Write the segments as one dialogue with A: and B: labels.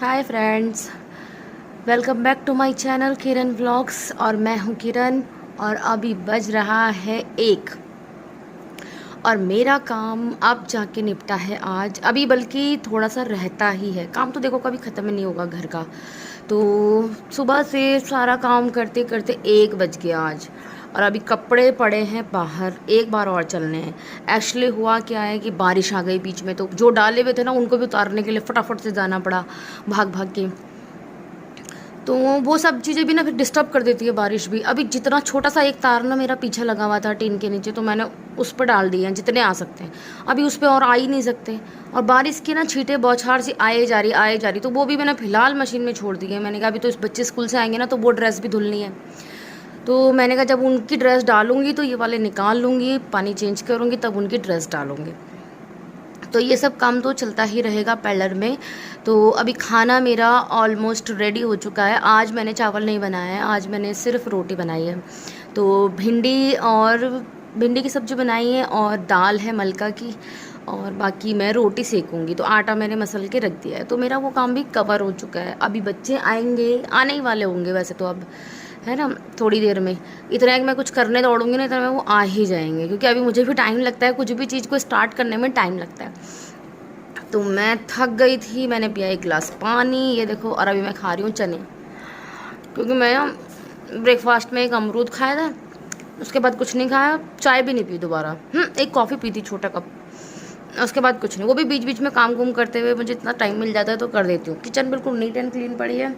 A: Hi friends, welcome back to my channel Kiran vlogs. और मैं हूं किरण और अभी बज रहा है 1 और मेरा काम अब जाके निपटा है आज। अभी बल्कि थोड़ा सा रहता ही है, काम तो देखो कभी ख़त्म नहीं होगा घर का। तो सुबह से सारा काम करते करते 1 बज गया आज। और अभी कपड़े पड़े हैं बाहर, एक बार और चलने हैं। एक्चुअली हुआ क्या है कि बारिश आ गई बीच में, तो जो डाले हुए थे ना उनको भी उतारने के लिए फटाफट से जाना पड़ा भाग भाग के। तो वो सब चीज़ें भी ना फिर डिस्टर्ब कर देती है बारिश भी। अभी जितना छोटा सा एक तार ना मेरा पीछे लगा हुआ था टीन के नीचे, तो मैंने उस पर डाल दिए हैं जितने आ सकते हैं। अभी उस पर और आ ही नहीं सकते। और बारिश की ना छींटे बौछार सी आए जा रही, तो वो भी मैंने फ़िलहाल मशीन में छोड़ दी है। मैंने कहा अभी तो इस बच्चे स्कूल से आएंगे ना, तो वो ड्रेस भी धुलनी है। तो मैंने कहा जब उनकी ड्रेस डालूंगी तो ये वाले निकाल लूँगी, पानी चेंज करूँगी, तब उनकी ड्रेस डालूँगी। तो ये सब काम तो चलता ही रहेगा पार्लर में। तो अभी खाना मेरा ऑलमोस्ट रेडी हो चुका है। आज मैंने चावल नहीं बनाया है, आज मैंने सिर्फ रोटी बनाई है। तो भिंडी की सब्ज़ी बनाई है और दाल है मलका की, और बाकी मैं रोटी सेकूंगी। तो आटा मैंने मसल के रख दिया है, तो मेरा वो काम भी कवर हो चुका है। अभी बच्चे आएंगे, आने ही वाले होंगे वैसे तो, अब है ना थोड़ी देर में। इतना मैं कुछ करने दौड़ूंगी ना, इतना में वो आ ही जाएंगे, क्योंकि अभी मुझे भी टाइम लगता है, कुछ भी चीज़ को स्टार्ट करने में टाइम लगता है। तो मैं थक गई थी, मैंने पिया 1 गिलास पानी, ये देखो। और अभी मैं खा रही हूँ चने, क्योंकि मैं ब्रेकफास्ट में एक अमरूद खाया था, उसके बाद कुछ नहीं खाया, चाय भी नहीं पी दोबारा। एक कॉफ़ी पी थी छोटा कप, उसके बाद कुछ नहीं। वो भी बीच बीच में काम कुम करते हुए मुझे इतना टाइम मिल जाता है तो कर देती हूँ। किचन बिल्कुल नीट एंड क्लीन पड़ी है।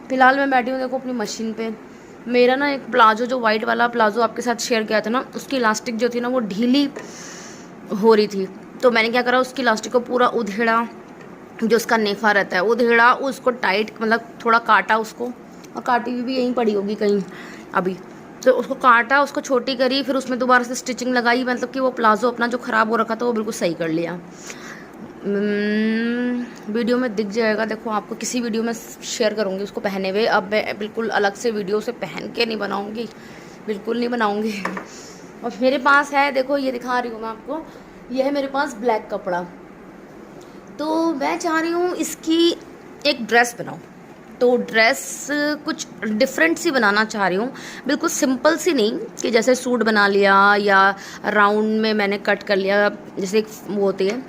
A: फिलहाल मैं बैठी हूँ देखो अपनी मशीन पे। मेरा ना एक प्लाजो, जो वाइट वाला प्लाजो आपके साथ शेयर किया था ना, उसकी इलास्टिक जो थी ना वो ढीली हो रही थी। तो मैंने क्या करा, उसकी इलास्टिक को पूरा उधेड़ा, जो उसका नेफा रहता है उधेड़ा, उसको टाइट मतलब थोड़ा काटा उसको, और काटी हुई भी यहीं पड़ी होगी कहीं अभी। तो उसको काटा, उसको छोटी करी, फिर उसमें दोबारा से स्टिचिंग लगाई, मतलब कि वो प्लाजो अपना जो ख़राब हो रखा था वो बिल्कुल सही कर लिया। वीडियो में दिख जाएगा, देखो आपको किसी वीडियो में शेयर करूँगी उसको पहने हुए। अब मैं बिल्कुल अलग से वीडियो से पहन के नहीं बनाऊँगी, बिल्कुल नहीं बनाऊँगी। और मेरे पास है, देखो ये दिखा रही हूँ मैं आपको, ये है मेरे पास ब्लैक कपड़ा। तो मैं चाह रही हूँ इसकी एक ड्रेस बनाऊँ। तो ड्रेस कुछ डिफरेंट सी बनाना चाह रही हूँ, बिल्कुल सिंपल सी नहीं कि जैसे सूट बना लिया या राउंड में मैंने कट कर लिया जैसे एक वो होती है,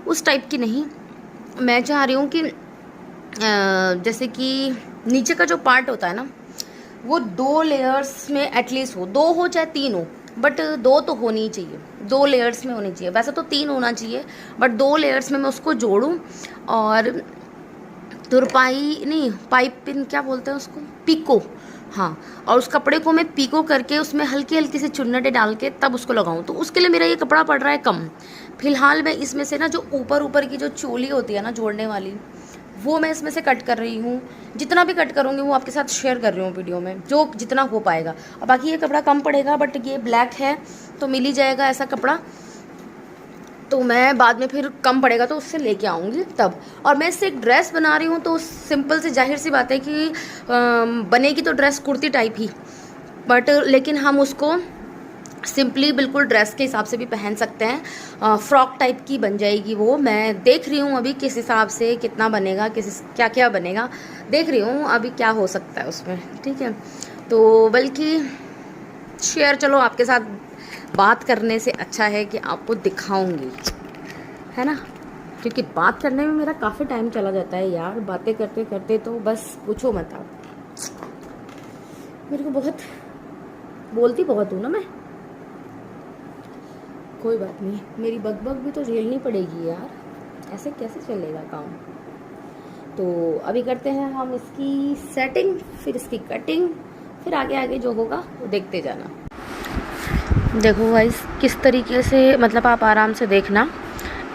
A: उस टाइप की नहीं। मैं चाह रही हूँ कि जैसे कि नीचे का जो पार्ट होता है ना, वो 2 लेयर्स में एटलीस्ट हो, 2 हो चाहे 3 हो, बट 2 तो होनी ही चाहिए, 2 लेयर्स में होनी चाहिए। वैसे तो 3 होना चाहिए, बट 2 लेयर्स में मैं उसको जोड़ूँ। और तुरपाई नहीं, पाइपिन क्या बोलते हैं उसको, पिको, हाँ। और उस कपड़े को मैं पिको करके उसमें हल्की हल्की सी चुन्नटें डाल के तब उसको लगाऊं। तो उसके लिए मेरा ये कपड़ा पड़ रहा है कम। फिलहाल मैं इसमें से ना जो ऊपर ऊपर की जो चोली होती है ना जोड़ने वाली, वो मैं इसमें से कट कर रही हूँ। जितना भी कट करूँगी वो आपके साथ शेयर कर रही हूँ वीडियो में, जो जितना हो पाएगा। और बाकी ये कपड़ा कम पड़ेगा, बट ये ब्लैक है तो मिल ही जाएगा ऐसा कपड़ा। तो मैं बाद में फिर कम पड़ेगा तो उससे लेके आऊँगी तब। और मैं इससे एक ड्रेस बना रही हूँ, तो सिंपल से जाहिर सी बात है कि बनेगी तो dress kurti type he, but लेकिन हम उसको सिंपली बिल्कुल ड्रेस के हिसाब से भी पहन सकते हैं। फ्रॉक टाइप की बन जाएगी वो। मैं देख रही हूँ अभी किस हिसाब से कितना बनेगा, क्या क्या बनेगा, देख रही हूँ अभी क्या हो सकता है उसमें, ठीक है। तो बल्कि शेयर, चलो आपके साथ बात करने से अच्छा है कि आपको दिखाऊंगी, है ना, क्योंकि बात करने में मेरा काफ़ी टाइम चला जाता है यार, बातें करते करते तो बस पूछो मत आप। मेरे को बहुत बोलती बहुत हूँ ना मैं, कोई बात नहीं, मेरी बकबक भी तो झेलनी पड़ेगी यार, ऐसे कैसे चलेगा काम। तो अभी करते हैं हम इसकी सेटिंग, फिर इसकी कटिंग, फिर आगे आगे जो होगा वो देखते जाना। देखो गाइस किस तरीके से, मतलब आप आराम से देखना,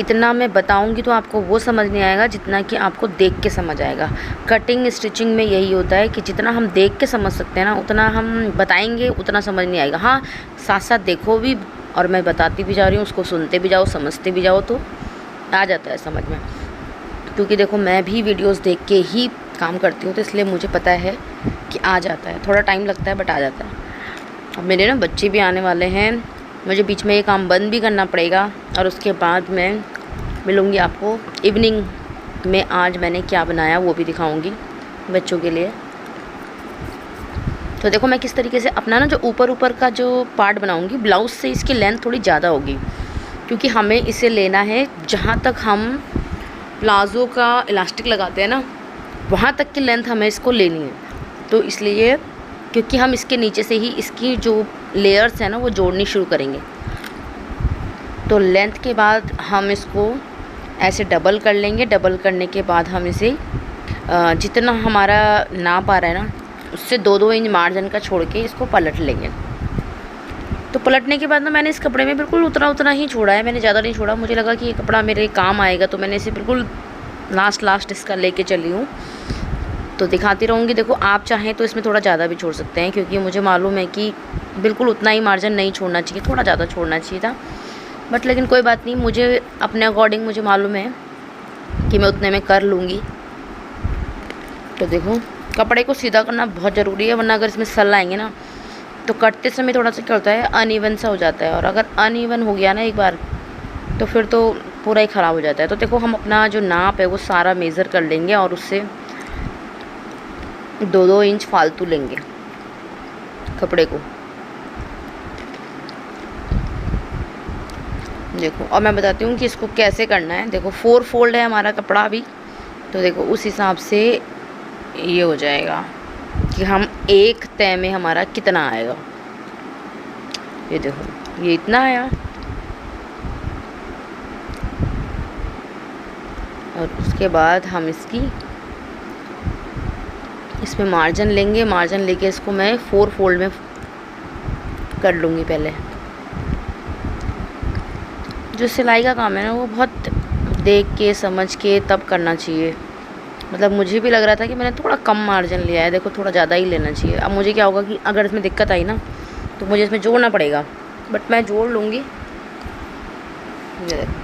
A: इतना मैं बताऊंगी तो आपको वो समझ नहीं आएगा जितना कि आपको देख के समझ आएगा। कटिंग स्टिचिंग में यही होता है कि जितना हम देख के समझ सकते हैं ना, उतना हम बताएंगे उतना समझ नहीं आएगा। हाँ, साथ साथ देखो भी, और मैं बताती भी जा रही हूँ, उसको सुनते भी जाओ, समझते भी जाओ, तो आ जाता है समझ में। क्योंकि देखो मैं भी वीडियोस देख के ही काम करती हूँ, तो इसलिए मुझे पता है कि आ जाता है, थोड़ा टाइम लगता है बट आ जाता है। अब मेरे ना बच्चे भी आने वाले हैं, मुझे बीच में ये काम बंद भी करना पड़ेगा, और उसके बाद मैं मिलूँगी आपको इवनिंग में आज मैंने क्या बनाया वो भी दिखाऊंगी बच्चों के लिए। तो देखो मैं किस तरीके से अपना ना जो ऊपर का जो पार्ट बनाऊंगी, ब्लाउज़ से इसकी लेंथ थोड़ी ज़्यादा होगी क्योंकि हमें इसे लेना है जहाँ तक हम प्लाज़ो का इलास्टिक लगाते हैं ना, वहाँ तक की लेंथ हमें इसको लेनी है। तो इसलिए क्योंकि हम इसके नीचे से ही इसकी जो लेयर्स हैं ना वो जोड़नी शुरू करेंगे, तो लेंथ के बाद हम इसको ऐसे डबल कर लेंगे। डबल करने के बाद हम इसे जितना हमारा नाप आ रहा है ना उससे 2-2 इंच मार्जिन का छोड़ के इसको पलट लेंगे। तो पलटने के बाद ना मैंने इस कपड़े में बिल्कुल उतना ही छोड़ा है, मैंने ज़्यादा नहीं छोड़ा। मुझे लगा कि ये कपड़ा मेरे काम आएगा तो मैंने इसे बिल्कुल लास्ट इसका लेके चली हूँ। तो दिखाती रहूँगी। देखो आप चाहें तो इसमें थोड़ा ज़्यादा भी छोड़ सकते हैं क्योंकि मुझे मालूम है कि बिल्कुल उतना ही मार्जिन नहीं छोड़ना चाहिए, थोड़ा ज़्यादा छोड़ना चाहिए था। बट लेकिन कोई बात नहीं, मुझे अपने अकॉर्डिंग मुझे मालूम है कि मैं उतने में कर लूँगी। तो देखो कपड़े को सीधा करना बहुत ज़रूरी है, वरना अगर इसमें सल आएंगे ना तो कटते समय थोड़ा सा क्या होता है, अनइवन सा हो जाता है। और अगर अनइवन हो गया ना एक बार तो फिर तो पूरा ही ख़राब हो जाता है। तो देखो हम अपना जो नाप है वो सारा मेज़र कर लेंगे और उससे 2-2 इंच फालतू लेंगे कपड़े को। देखो और मैं बताती हूँ कि इसको कैसे करना है। देखो 4 फोल्ड है हमारा कपड़ा अभी, तो देखो उस हिसाब से ये हो जाएगा कि हम एक तय में हमारा कितना आएगा। ये देखो ये इतना आया और उसके बाद हम इसमें मार्जिन लेंगे। मार्जिन लेके इसको मैं 4 फोल्ड में कर लूँगी। पहले जो सिलाई का काम है ना वो बहुत देख के समझ के तब करना चाहिए। मतलब मुझे भी लग रहा था कि मैंने थोड़ा कम मार्जिन लिया है, देखो थोड़ा ज़्यादा ही लेना चाहिए। अब मुझे क्या होगा कि अगर इसमें दिक्कत आई ना तो मुझे इसमें जोड़ना पड़ेगा, बट मैं जोड़ लूँगी। ये देखो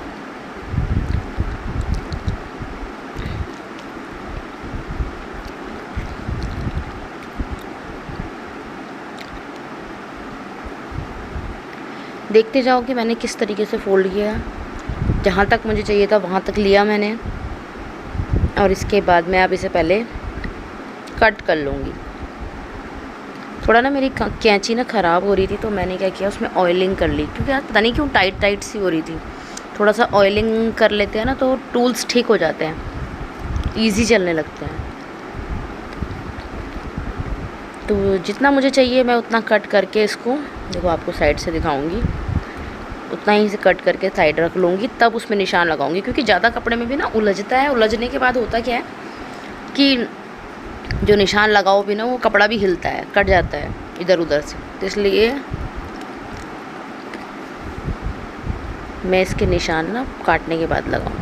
A: देखते जाओ कि मैंने किस तरीके से फ़ोल्ड किया। जहाँ तक मुझे चाहिए था वहाँ तक लिया मैंने, और इसके बाद मैं अब इसे पहले कट कर लूँगी। थोड़ा ना मेरी कैंची ना ख़राब हो रही थी तो मैंने क्या किया उसमें ऑयलिंग कर ली, क्योंकि यार पता नहीं क्यों टाइट सी हो रही थी। थोड़ा सा ऑयलिंग कर लेते हैं ना तो टूल्स ठीक हो जाते हैं, ईज़ी चलने लगते हैं। तो जितना मुझे चाहिए मैं उतना कट करके इसको, देखो आपको साइड से दिखाऊंगी, उतना ही से कट करके साइड रख लूँगी, तब उसमें निशान लगाऊंगी। क्योंकि ज़्यादा कपड़े में भी ना उलझता है, उलझने के बाद होता क्या है कि जो निशान लगाओ भी ना वो कपड़ा भी हिलता है, कट जाता है इधर उधर से। तो इसलिए मैं इसके निशान ना काटने के बाद लगाऊँ।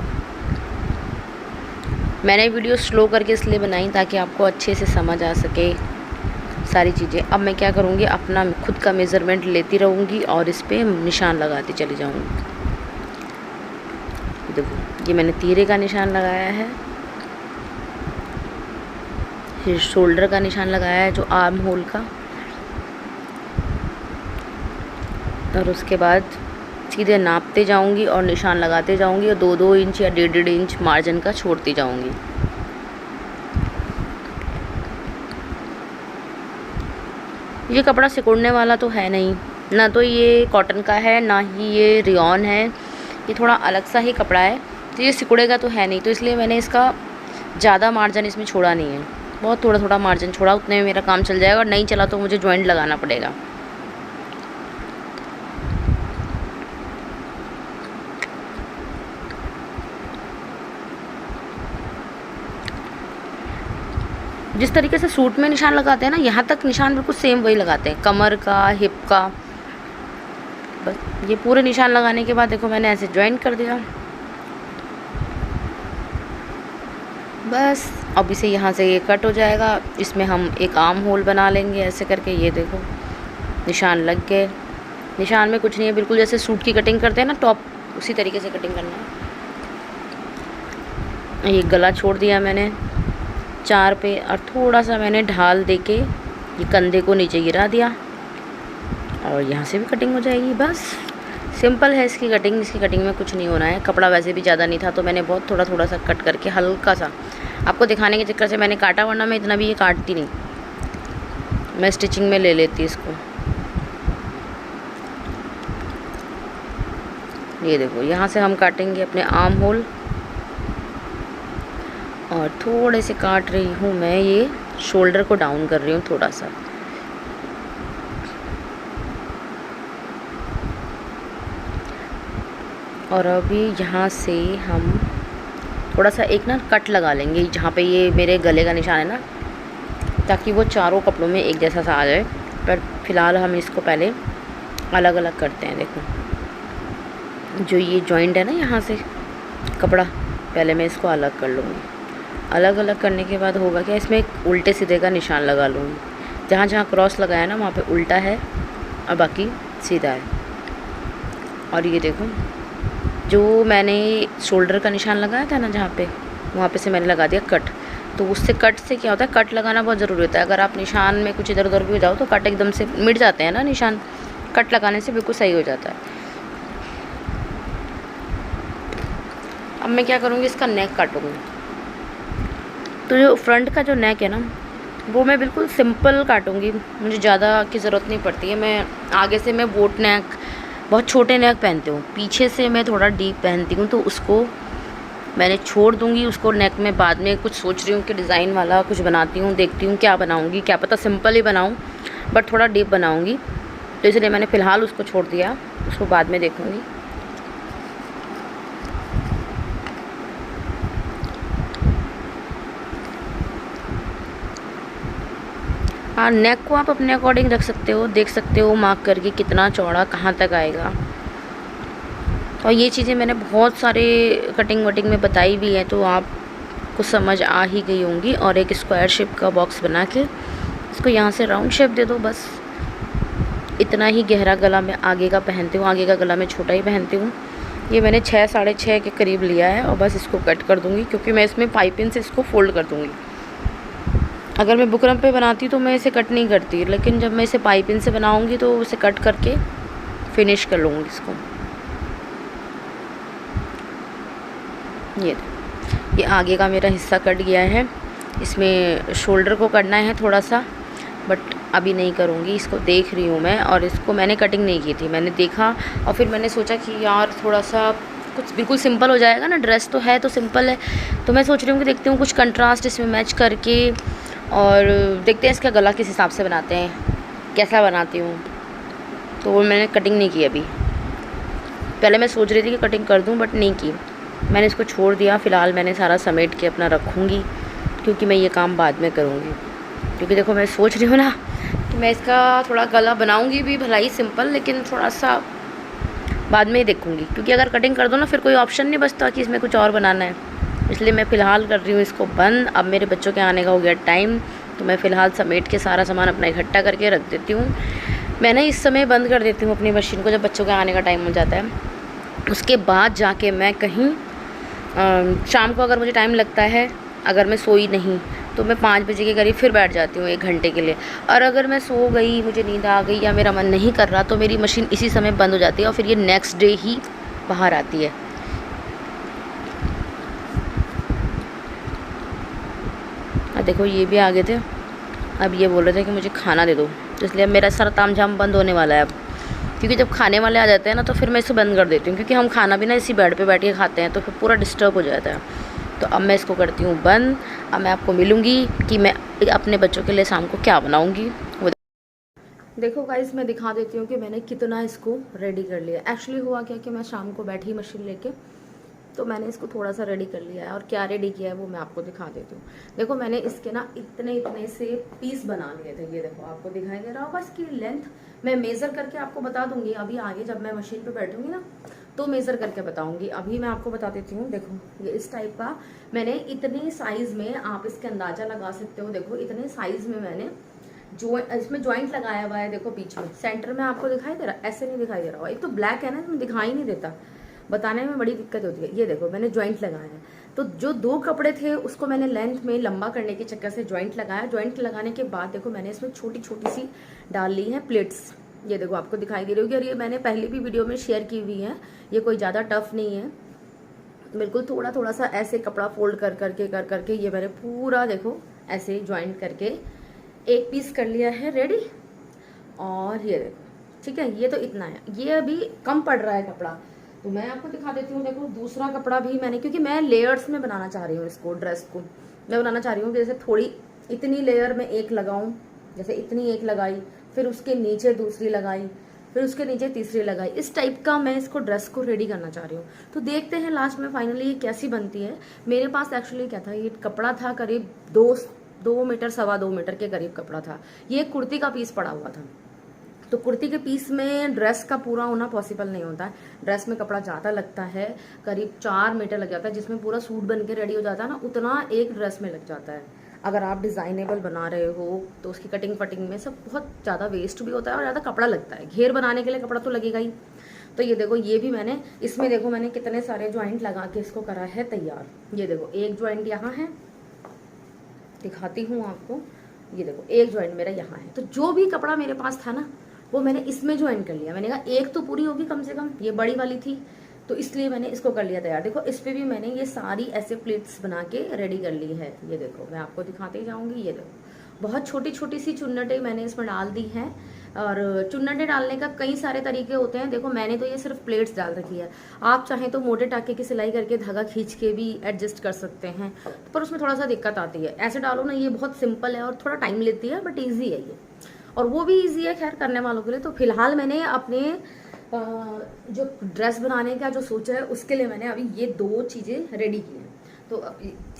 A: मैंने वीडियो स्लो करके इसलिए बनाई ताकि आपको अच्छे से समझ आ सके सारी चीज़ें। अब मैं क्या करूँगी, अपना खुद का मेज़रमेंट लेती रहूँगी और इस पर निशान लगाती चली जाऊँगी। देखो ये मैंने तीरे का निशान लगाया है, फिर शोल्डर का निशान लगाया है जो आर्म होल का, और उसके बाद सीधे नापते जाऊँगी और निशान लगाते जाऊँगी और 2-2 इंच या 1.5 इंच मार्जिन का छोड़ती जाऊँगी। ये कपड़ा सिकुड़ने वाला तो है नहीं, ना तो ये कॉटन का है ना ही ये रियॉन है, ये थोड़ा अलग सा ही कपड़ा है, तो ये सिकुड़ेगा तो है नहीं। तो इसलिए मैंने इसका ज़्यादा मार्जिन इसमें छोड़ा नहीं है, बहुत थोड़ा मार्जिन छोड़ा, उतने में मेरा काम चल जाएगा। और नहीं चला तो मुझे जॉइंट लगाना पड़ेगा। जिस तरीके से सूट में निशान लगाते हैं ना, यहाँ तक निशान बिल्कुल सेम वही लगाते हैं, कमर का, हिप का। बस ये पूरे निशान लगाने के बाद देखो मैंने ऐसे जॉइंट कर दिया। बस अब इसे यहाँ से ये कट हो जाएगा, इसमें हम एक आर्म होल बना लेंगे ऐसे करके। ये देखो निशान लग गए। निशान में कुछ नहीं है, बिल्कुल जैसे सूट की कटिंग करते हैं ना टॉप, उसी तरीके से कटिंग करना है। ये गला छोड़ दिया मैंने 4 पे, और थोड़ा सा मैंने ढाल देके ये कंधे को नीचे गिरा दिया, और यहाँ से भी कटिंग हो जाएगी। बस सिंपल है इसकी कटिंग में कुछ नहीं होना है। कपड़ा वैसे भी ज़्यादा नहीं था तो मैंने बहुत थोड़ा सा कट करके हल्का सा आपको दिखाने के चक्कर से मैंने काटा, वरना मैं इतना भी ये काटती नहीं, मैं स्टिचिंग में ले लेती इसको। ये देखो यहाँ से हम काटेंगे अपने आर्म होल, और थोड़े से काट रही हूँ मैं, ये शोल्डर को डाउन कर रही हूँ थोड़ा सा। और अभी यहाँ से हम थोड़ा सा एक ना कट लगा लेंगे जहाँ पे ये मेरे गले का निशान है ना, ताकि वो चारों कपड़ों में एक जैसा सा आ जाए। पर फिलहाल हम इसको पहले अलग अलग करते हैं। देखो जो ये जॉइंट है ना यहाँ से कपड़ा, पहले मैं इसको अलग कर लूँगी। अलग अलग करने के बाद होगा क्या, इसमें एक उल्टे सीधे का निशान लगा लूँगी। जहाँ जहाँ क्रॉस लगाया ना वहाँ पे उल्टा है और बाकी सीधा है। और ये देखो जो मैंने शोल्डर का निशान लगाया था ना जहाँ पे, वहाँ पे से मैंने लगा दिया कट। तो उससे कट से क्या होता है, कट लगाना बहुत ज़रूरी होता है। अगर आप निशान में कुछ इधर उधर भी हो जाओ तो कट एकदम से मिट जाते हैं ना निशान, कट लगाने से बिल्कुल सही हो जाता है। अब मैं क्या करूँगी, इसका नेक काटूँगी। तो जो फ्रंट का जो नेक है ना वो मैं बिल्कुल सिंपल काटूँगी, मुझे ज़्यादा की ज़रूरत नहीं पड़ती है। मैं आगे से मैं बोट नेक, बहुत छोटे नेक पहनती हूँ, पीछे से मैं थोड़ा डीप पहनती हूँ, तो उसको मैंने छोड़ दूँगी। उसको नेक में बाद में कुछ सोच रही हूँ कि डिज़ाइन वाला कुछ बनाती हूँ, देखती हूँ क्या बनाऊँगी, क्या पता सिंपल ही बनाऊँ बट थोड़ा डीप बनाऊँगी। तो इसलिए मैंने फ़िलहाल उसको छोड़ दिया, उसको बाद में देखूँगी। हाँ, नेक को आप अपने अकॉर्डिंग रख सकते हो, देख सकते हो मार्क करके कितना चौड़ा कहाँ तक आएगा। और ये चीज़ें मैंने बहुत सारे कटिंग वटिंग में बताई भी है, तो आपको समझ आ ही गई होंगी। और एक स्क्वायर शेप का बॉक्स बना के इसको यहाँ से राउंड शेप दे दो, बस इतना ही। गहरा गला मैं आगे का पहनती हूँ, आगे का गला मैं छोटा ही पहनती हूँ। ये मैंने 6 साढ़े 6 के करीब लिया है, और बस इसको कट कर दूँगी क्योंकि मैं इसमें पाइपिंग से इसको फोल्ड कर दूँगी। अगर मैं बुकरम पे बनाती तो मैं इसे कट नहीं करती, लेकिन जब मैं इसे पाइपिंग से बनाऊँगी तो इसे कट करके फिनिश कर लूँगी इसको। ये आगे का मेरा हिस्सा कट गया है, इसमें शोल्डर को करना है थोड़ा सा, बट अभी नहीं करूँगी। इसको देख रही हूँ मैं, और इसको मैंने कटिंग नहीं की थी, मैंने देखा और फिर मैंने सोचा कि यार थोड़ा सा कुछ बिल्कुल सिंपल हो जाएगा ना, ड्रेस तो है तो सिंपल है। तो मैं सोच रही हूँ कि देखती हूँ कुछ कंट्रास्ट इसमें मैच करके, और देखते हैं इसका गला किस हिसाब से बनाते हैं, कैसा बनाती हूँ। तो वो मैंने कटिंग नहीं की अभी, पहले मैं सोच रही थी कि कटिंग कर दूँ बट नहीं की, मैंने इसको छोड़ दिया। फ़िलहाल मैंने सारा समेट के अपना रखूँगी, क्योंकि मैं ये काम बाद में करूँगी। क्योंकि देखो मैं सोच रही हूँ ना कि मैं इसका थोड़ा गला बनाऊँगी भी भला ही सिंपल, लेकिन थोड़ा सा बाद में ही देखूँगी, क्योंकि अगर कटिंग कर दो ना फिर कोई ऑप्शन नहीं बचता कि इसमें कुछ और बनाना है। इसलिए मैं फ़िलहाल कर रही हूँ इसको बंद। अब मेरे बच्चों के आने का हो गया टाइम, तो मैं फ़िलहाल समेट के सारा सामान अपना इकट्ठा करके रख देती हूँ। मैं ना इस समय बंद कर देती हूँ अपनी मशीन को, जब बच्चों के आने का टाइम हो जाता है। उसके बाद जाके मैं कहीं शाम को अगर मुझे टाइम लगता है, अगर मैं सोई नहीं तो मैं 5 बजे के करीब फिर बैठ जाती हूँ 1 घंटे के लिए। और अगर मैं सो गई, मुझे नींद आ गई या मेरा मन नहीं कर रहा, तो मेरी मशीन इसी समय बंद हो जाती है और फिर ये नेक्स्ट डे ही बाहर आती है। देखो ये भी आ गए थे, अब ये बोल रहे थे कि मुझे खाना दे दो, तो इसलिए अब मेरा सारा तामझाम बंद होने वाला है अब। क्योंकि जब खाने वाले आ जाते हैं ना तो फिर मैं इसे बंद कर देती हूँ, क्योंकि हम खाना भी ना इसी बेड पे बैठ के खाते हैं तो फिर पूरा डिस्टर्ब हो जाता है। तो अब मैं इसको करती हूँ बंद। अब मैं आपको मिलूँगी कि मैं अपने बच्चों के लिए शाम को क्या बनाऊँगी। वो देखो गाइस, मैं दिखा देती हूँ कि मैंने कितना इसको रेडी कर लिया। एक्चुअली हुआ क्या कि मैं शाम को बैठी मशीन लेके, तो मैंने इसको थोड़ा सा रेडी कर लिया है। और क्या रेडी किया है वो मैं आपको दिखा देती हूँ। देखो मैंने इसके ना इतने से पीस बना लिए थे। ये देखो आपको दिखाई दे रहा होगा, इसकी लेंथ मैं मेज़र करके आपको बता दूंगी अभी आगे, जब मैं मशीन पे बैठूंगी ना तो मेज़र करके बताऊंगी। अभी मैं आपको बता देती हूँ। देखो ये इस टाइप का मैंने इतने साइज में, आप इसके अंदाजा लगा सकते हो। देखो इतने साइज में मैंने जो इसमें ज्वाइंट लगाया हुआ है। देखो बीच में सेंटर में आपको दिखाई दे रहा, ऐसे नहीं दिखाई दे रहा। एक तो ब्लैक है ना, इसमें दिखाई नहीं देता, बताने में बड़ी दिक्कत होती है। ये देखो मैंने ज्वाइंट लगाया है। तो जो 2 कपड़े थे उसको मैंने लेंथ में लंबा करने के चक्कर से ज्वाइंट लगाया। ज्वाइंट लगाने के बाद देखो मैंने इसमें छोटी छोटी सी डाल ली है प्लेट्स। ये देखो आपको दिखाई दे रही होगी, और ये मैंने पहले भी वीडियो में शेयर की हुई है। ये कोई ज़्यादा टफ नहीं है, बिल्कुल थोड़ा थोड़ा सा ऐसे कपड़ा फोल्ड कर करके ये मैंने पूरा देखो ऐसे ज्वाइंट करके एक पीस कर लिया है रेडी। और ये देखो ठीक है, ये तो इतना है, ये अभी कम पड़ रहा है कपड़ा, तो मैं आपको दिखा देती हूँ। देखो दूसरा कपड़ा भी मैंने, क्योंकि मैं लेयर्स में बनाना चाह रही हूँ इसको, ड्रेस को मैं बनाना चाह रही हूँ जैसे थोड़ी इतनी लेयर में एक लगाऊं, जैसे इतनी एक लगाई, फिर उसके नीचे दूसरी लगाई, फिर उसके नीचे तीसरी लगाई, इस टाइप का मैं इसको ड्रेस को रेडी करना चाह रही हूँ। तो देखते हैं लास्ट में फाइनली ये कैसी बनती है। मेरे पास एक्चुअली क्या था, ये कपड़ा था करीब 2 मीटर, 2.25 मीटर के करीब कपड़ा था। ये कुर्ती का पीस पड़ा हुआ था, तो कुर्ती के पीस में ड्रेस का पूरा होना पॉसिबल नहीं होता है। ड्रेस में कपड़ा ज़्यादा लगता है, करीब 4 मीटर लग जाता है, जिसमें पूरा सूट बन के रेडी हो जाता है ना, उतना एक ड्रेस में लग जाता है। अगर आप डिज़ाइनेबल बना रहे हो तो उसकी कटिंग फटिंग में सब बहुत ज़्यादा वेस्ट भी होता है और ज़्यादा कपड़ा लगता है। घेर बनाने के लिए कपड़ा तो लगेगा ही। तो ये देखो, ये भी मैंने इसमें देखो मैंने कितने सारे ज्वाइंट लगा के इसको करा है तैयार। ये देखो एक ज्वाइंट यहाँ है, दिखाती हूँ आपको, ये देखो एक ज्वाइंट मेरा यहाँ है। तो जो भी कपड़ा मेरे पास था ना, वो मैंने इसमें ज्वाइन कर लिया। मैंने कहा एक तो पूरी होगी कम से कम, ये बड़ी वाली थी, तो इसलिए मैंने इसको कर लिया तैयार। देखो इस पे भी मैंने ये सारी ऐसे प्लेट्स बना के रेडी कर ली है। ये देखो मैं आपको दिखाते जाऊंगी। ये देखो बहुत छोटी छोटी सी चुन्नटें मैंने इसमें डाल दी हैं, और चुन्नटें डालने का कई सारे तरीके होते हैं। देखो मैंने तो ये सिर्फ प्लेट्स डाल रखी है, आप चाहें तो मोटे टाके की सिलाई करके धागा खींच के भी एडजस्ट कर सकते हैं, पर उसमें थोड़ा सा दिक्कत आती है। ऐसे डालो ना, ये बहुत सिंपल है और थोड़ा टाइम लेती है, बट ईजी है ये, और वो भी इजी है खैर करने वालों के लिए। तो फिलहाल मैंने अपने जो ड्रेस बनाने का जो सोचा है, उसके लिए मैंने अभी ये 2 चीज़ें रेडी की हैं। तो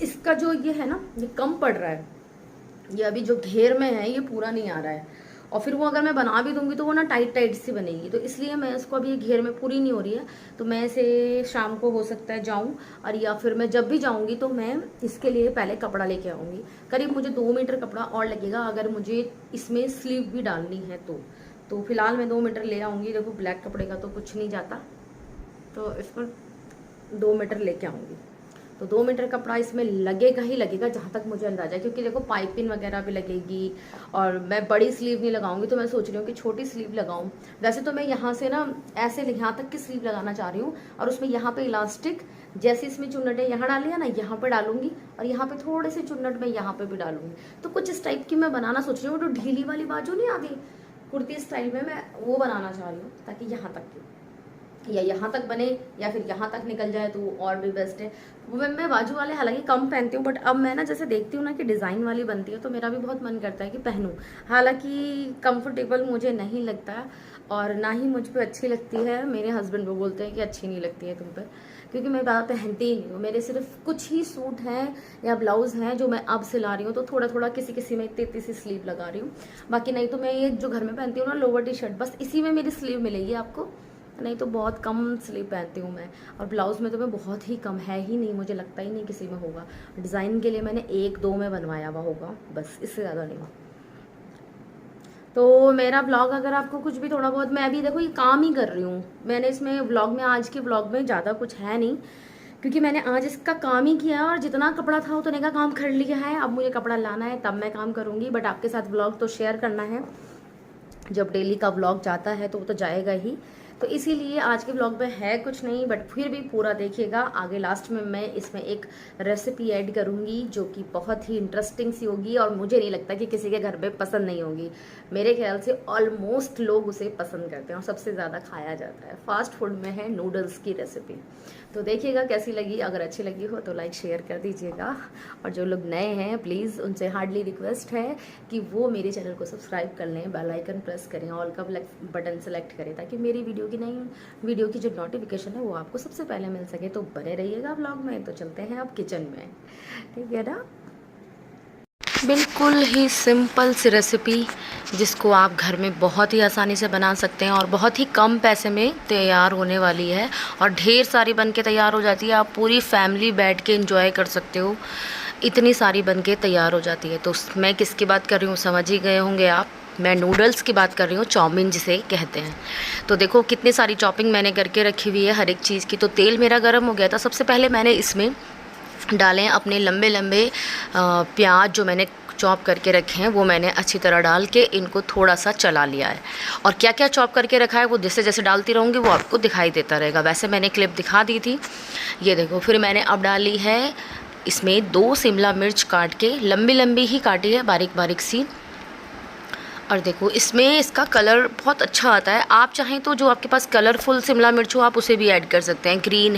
A: इसका जो ये है ना, ये कम पड़ रहा है, ये अभी जो घेर में है ये पूरा नहीं आ रहा है, और फिर वो अगर मैं बना भी दूंगी तो वो ना टाइट टाइट सी बनेगी। तो इसलिए मैं इसको अभी, ये घेर में पूरी नहीं हो रही है, तो मैं इसे शाम को हो सकता है जाऊं, और या फिर मैं जब भी जाऊंगी तो मैं इसके लिए पहले कपड़ा लेके आऊंगी। करीब मुझे 2 मीटर कपड़ा और लगेगा अगर मुझे इसमें स्लीव भी डालनी है तो फिलहाल मैं 2 मीटर ले आऊंगी। देखो ब्लैक कपड़े का तो कुछ नहीं जाता, तो इसमें 2 मीटर लेके आऊंगी। तो 2 मीटर कपड़ा इसमें लगेगा ही लगेगा, जहाँ तक मुझे अंदाजा है, क्योंकि देखो पाइपिंग वगैरह भी लगेगी, और मैं बड़ी स्लीव नहीं लगाऊंगी, तो मैं सोच रही हूँ कि छोटी स्लीव लगाऊं। वैसे तो मैं यहाँ से ना ऐसे यहाँ तक की स्लीव लगाना चाह रही हूँ, और उसमें यहाँ पे इलास्टिक, जैसे इसमें चुन्नटें यहाँ डाली है ना, यहाँ पे डालूंगी, और यहाँ पे थोड़े से चुन्नट मैं यहाँ पे भी डालूंगी। तो कुछ इस टाइप की मैं बनाना सोच रही हूँ। तो ढीली वाली बाजू नहीं आती कुर्ती स्टाइल में, मैं वो बनाना चाह रही हूँ, ताकि यहाँ तक की, या यहाँ तक बने या फिर यहाँ तक निकल जाए तो और भी बेस्ट है। मैं बाजू वाले हालांकि कम पहनती हूँ, बट अब मैं ना जैसे देखती हूँ ना कि डिज़ाइन वाली बनती है, तो मेरा भी बहुत मन करता है कि पहनूं। हालांकि कंफर्टेबल मुझे नहीं लगता, और ना ही मुझ पर अच्छी लगती है। मेरे हस्बैंड वो बोलते हैं कि अच्छी नहीं लगती है तुम पर, क्योंकि मैं ज़्यादा पहनती ही नहीं हूँ। मेरे सिर्फ कुछ ही सूट हैं या ब्लाउज़ हैं जो मैं अब सिला रही हूँ, तो थोड़ा थोड़ा किसी किसी में इतनी सी स्लीव लगा रही हूँ। बाकी नहीं तो मैं ये जो घर में पहनती हूँ ना, लोअर टी शर्ट, बस इसी में मेरी स्लीव मिलेगी आपको, नहीं तो बहुत कम स्लीव पहनती हूँ मैं। और ब्लाउज़ में तो मैं बहुत ही कम, है ही नहीं, मुझे लगता ही नहीं किसी में होगा। डिज़ाइन के लिए मैंने 1-2 में बनवाया हुआ होगा, बस, इससे ज़्यादा नहीं। तो मेरा ब्लॉग अगर आपको कुछ भी थोड़ा बहुत, मैं अभी देखो ये काम ही कर रही हूँ। मैंने इसमें ब्लॉग में, आज के ब्लॉग में ज़्यादा कुछ है नहीं, क्योंकि मैंने आज इसका काम ही किया, और जितना कपड़ा था उतने का काम कर लिया है। अब मुझे कपड़ा लाना है, तब मैं काम करूँगी, बट आपके साथ ब्लॉग तो शेयर करना है। जब डेली का ब्लॉग जाता है तो वो तो जाएगा ही, तो इसीलिए आज के ब्लॉग में है कुछ नहीं, बट फिर भी पूरा देखिएगा। आगे लास्ट में मैं इसमें एक रेसिपी ऐड करूंगी जो कि बहुत ही इंटरेस्टिंग सी होगी, और मुझे नहीं लगता कि किसी के घर पे पसंद नहीं होगी। मेरे ख्याल से ऑलमोस्ट लोग उसे पसंद करते हैं, और सबसे ज़्यादा खाया जाता है। फास्ट फूड में है नूडल्स की रेसिपी, तो देखिएगा कैसी लगी। अगर अच्छी लगी हो तो लाइक शेयर कर दीजिएगा, और जो लोग नए हैं प्लीज़ उनसे हार्डली रिक्वेस्ट है कि वो मेरे चैनल को सब्सक्राइब कर लें, बेल आइकन प्रेस करें, ऑल का बटन सेलेक्ट करें, ताकि मेरी वीडियो की नई वीडियो की जो नोटिफिकेशन है वो आपको सबसे पहले मिल सके। तो बने रहिएगा ब्लॉग में। तो चलते हैं अब किचन में, ठीक है ना। बिल्कुल ही सिंपल सी रेसिपी जिसको आप घर में बहुत ही आसानी से बना सकते हैं, और बहुत ही कम पैसे में तैयार होने वाली है, और ढेर सारी बन के तैयार हो जाती है। आप पूरी फैमिली बैठ के एंजॉय कर सकते हो, इतनी सारी बन के तैयार हो जाती है। तो मैं किसकी बात कर रही हूँ समझ ही गए होंगे आप, मैं नूडल्स की बात कर रही हूँ, चाउमीन जिसे कहते हैं। तो देखो कितनी सारी चॉपिंग मैंने करके रखी हुई है हर एक चीज़ की। तो तेल मेरा गर्म हो गया था। सबसे पहले मैंने इसमें डालें अपने लंबे लंबे प्याज, जो मैंने चॉप करके रखे हैं वो मैंने अच्छी तरह डाल के इनको थोड़ा सा चला लिया है। और क्या क्या चॉप करके रखा है वो जैसे जैसे डालती रहूँगी वो आपको दिखाई देता रहेगा। वैसे मैंने क्लिप दिखा दी थी, ये देखो। फिर मैंने अब डाली है इसमें 2 शिमला मिर्च काट के, लंबी लंबी ही काटी है, बारीक बारीक सी। और देखो इसमें इसका कलर बहुत अच्छा आता है। आप चाहें तो जो आपके पास कलरफुल शिमला मिर्च हो आप उसे भी ऐड कर सकते हैं। ग्रीन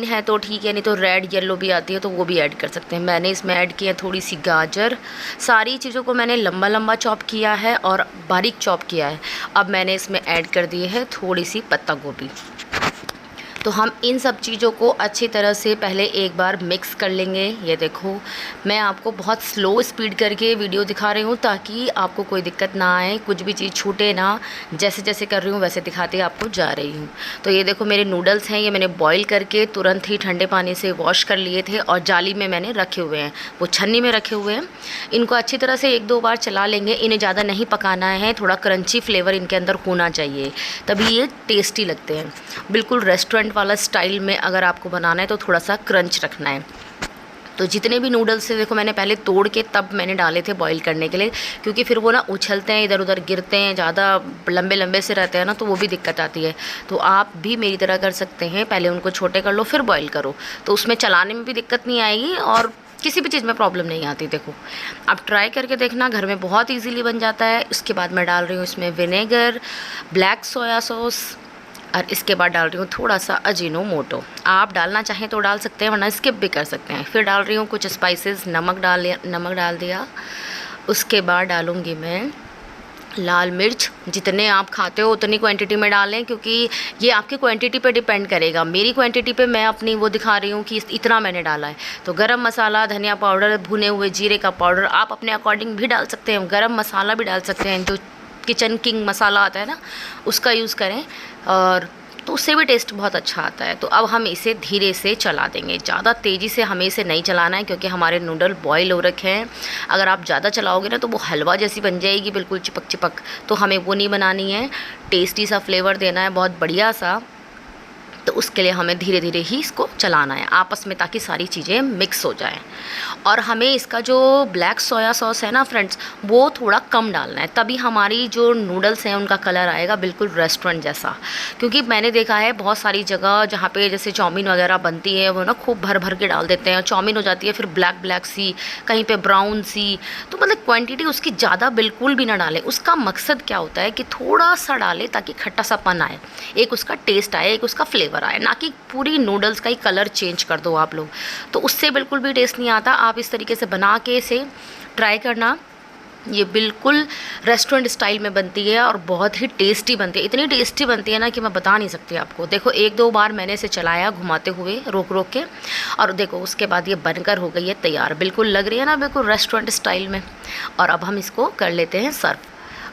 A: है तो ठीक है, नहीं तो रेड येलो भी आती है तो वो भी ऐड कर सकते हैं। मैंने इसमें ऐड किया थोड़ी सी गाजर। सारी चीज़ों को मैंने लंबा लंबा चॉप किया है और बारीक चॉप किया है। अब मैंने इसमें ऐड कर दी है थोड़ी सी पत्ता गोभी। तो हम इन सब चीज़ों को अच्छी तरह से पहले एक बार मिक्स कर लेंगे। ये देखो मैं आपको बहुत स्लो स्पीड करके वीडियो दिखा रही हूँ ताकि आपको कोई दिक्कत ना आए, कुछ भी चीज़ छूटे ना। जैसे जैसे कर रही हूँ वैसे दिखाते आपको जा रही हूँ। तो ये देखो मेरे नूडल्स हैं, ये मैंने बॉईल करके तुरंत ही ठंडे पानी से वॉश कर लिए थे और जाली में मैंने रखे हुए हैं, वो छन्नी में रखे हुए हैं। इनको अच्छी तरह से 1-2 बार चला लेंगे। इन्हें ज़्यादा नहीं पकाना है, थोड़ा क्रंची फ्लेवर इनके अंदर होना चाहिए तभी ये टेस्टी लगते हैं। बिल्कुल रेस्टोरेंट वाला स्टाइल में अगर आपको बनाना है तो थोड़ा सा क्रंच रखना है। तो जितने भी नूडल्स थे देखो मैंने पहले तोड़ के तब मैंने डाले थे बॉईल करने के लिए, क्योंकि फिर वो ना उछलते हैं, इधर उधर गिरते हैं, ज़्यादा लंबे लंबे से रहते हैं ना तो वो भी दिक्कत आती है। तो आप भी मेरी तरह कर सकते हैं, पहले उनको छोटे कर लो फिर बॉईल करो, तो उसमें चलाने में भी दिक्कत नहीं आएगी और किसी भी चीज़ में प्रॉब्लम नहीं आती। देखो आप ट्राई करके देखना, घर में बहुत ईजीली बन जाता है। उसके बाद मैं डाल रही हूँ इसमें विनेगर, ब्लैक सोया सॉस और इसके बाद डाल रही हूँ थोड़ा सा अजीनोमोटो। आप डालना चाहें तो डाल सकते हैं वरना स्किप भी कर सकते हैं। फिर डाल रही हूँ कुछ स्पाइसेस, नमक डाल दिया। उसके बाद डालूँगी मैं लाल मिर्च। जितने आप खाते हो उतनी क्वांटिटी में डालें, क्योंकि ये आपकी क्वांटिटी पे डिपेंड करेगा। मेरी क्वांटिटी पे मैं अपनी वो दिखा रही हूँ कि इतना मैंने डाला है। तो गरम मसाला, धनिया पाउडर, भुने हुए जीरे का पाउडर आप अपने अकॉर्डिंग भी डाल सकते हैं। गरम मसाला भी डाल सकते हैं, जो किचन किंग मसाला आता है ना उसका यूज़ करें, और तो उससे भी टेस्ट बहुत अच्छा आता है। तो अब हम इसे धीरे से चला देंगे, ज़्यादा तेज़ी से हमें इसे नहीं चलाना है क्योंकि हमारे नूडल बॉईल हो रखे हैं। अगर आप ज़्यादा चलाओगे ना तो वो हलवा जैसी बन जाएगी, बिल्कुल चिपक चिपक। तो हमें वो नहीं बनानी है, टेस्टी सा फ्लेवर देना है बहुत बढ़िया सा। तो उसके लिए हमें धीरे धीरे ही इसको चलाना है आपस में ताकि सारी चीज़ें मिक्स हो जाएं। और हमें इसका जो ब्लैक सोया सॉस है ना फ्रेंड्स, वो थोड़ा कम डालना है, तभी हमारी जो नूडल्स हैं उनका कलर आएगा बिल्कुल रेस्टोरेंट जैसा। क्योंकि मैंने देखा है बहुत सारी जगह जहाँ पे जैसे चाउमीन वगैरह बनती है वो ना खूब भर भर के डाल देते हैं, चाउमीन हो जाती है फिर ब्लैक ब्लैक सी, कहीं पर ब्राउन सी। तो मतलब क्वान्टिटी उसकी ज़्यादा बिल्कुल भी ना डालें। उसका मकसद क्या होता है कि थोड़ा सा डालें ताकि खट्टा सापन आए, एक उसका टेस्ट आए, एक उसका फ्लेवर आए, ना कि पूरी नूडल्स का ही कलर चेंज कर दो आप लोग, तो उससे बिल्कुल भी टेस्ट नहीं आता। आप इस तरीके से बना के इसे ट्राई करना, ये बिल्कुल रेस्टोरेंट स्टाइल में बनती है और बहुत ही टेस्टी बनती है। इतनी टेस्टी बनती है ना कि मैं बता नहीं सकती आपको। देखो 1-2 बार मैंने इसे चलाया घुमाते हुए रोक रोक के, और देखो उसके बाद ये बनकर हो गई है तैयार। बिल्कुल लग रही है ना बिल्कुल रेस्टोरेंट स्टाइल में। और अब हम इसको कर लेते हैं सर्व।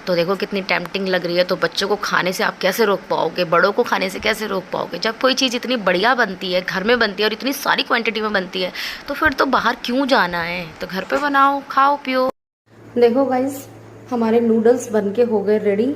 A: तो देखो कितनी टेम्पटिंग लग रही है। तो बच्चों को खाने से आप कैसे रोक पाओगे, बड़ों को खाने से कैसे रोक पाओगे। जब कोई चीज़ इतनी बढ़िया बनती है, घर में बनती है और इतनी सारी क्वांटिटी में बनती है, तो फिर तो बाहर क्यों जाना है, तो घर पे बनाओ, खाओ पियो। देखो गाइस हमारे नूडल्स बनके हो गए रेडी,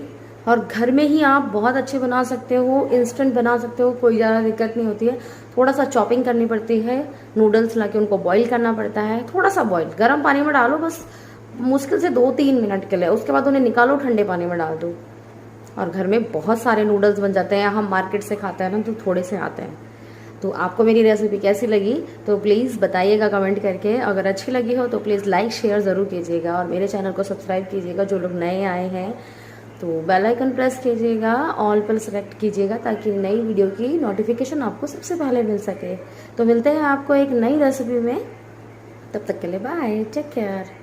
A: और घर में ही आप बहुत अच्छे बना सकते हो, इंस्टेंट बना सकते हो, कोई ज़्यादा दिक्कत नहीं होती है। थोड़ा सा चॉपिंग करनी पड़ती है, नूडल्स लाके उनको बॉईल करना पड़ता है, थोड़ा सा बॉईल गर्म पानी में डालो बस, मुश्किल से 2-3 मिनट के लिए। उसके बाद उन्हें निकालो, ठंडे पानी में डाल दो, और घर में बहुत सारे नूडल्स बन जाते हैं। हम मार्केट से खाते हैं ना तो थोड़े से आते हैं। तो आपको मेरी रेसिपी कैसी लगी तो प्लीज़ बताइएगा कमेंट करके। अगर अच्छी लगी हो तो प्लीज़ लाइक शेयर ज़रूर कीजिएगा, और मेरे चैनल को सब्सक्राइब कीजिएगा। जो लोग नए आए हैं तो बेल आइकन प्रेस कीजिएगा, ऑल पर सेलेक्ट कीजिएगा ताकि नई वीडियो की नोटिफिकेशन आपको सबसे पहले मिल सके। तो मिलते हैं आपको एक नई रेसिपी में, तब तक के लिए बाय, टेक केयर।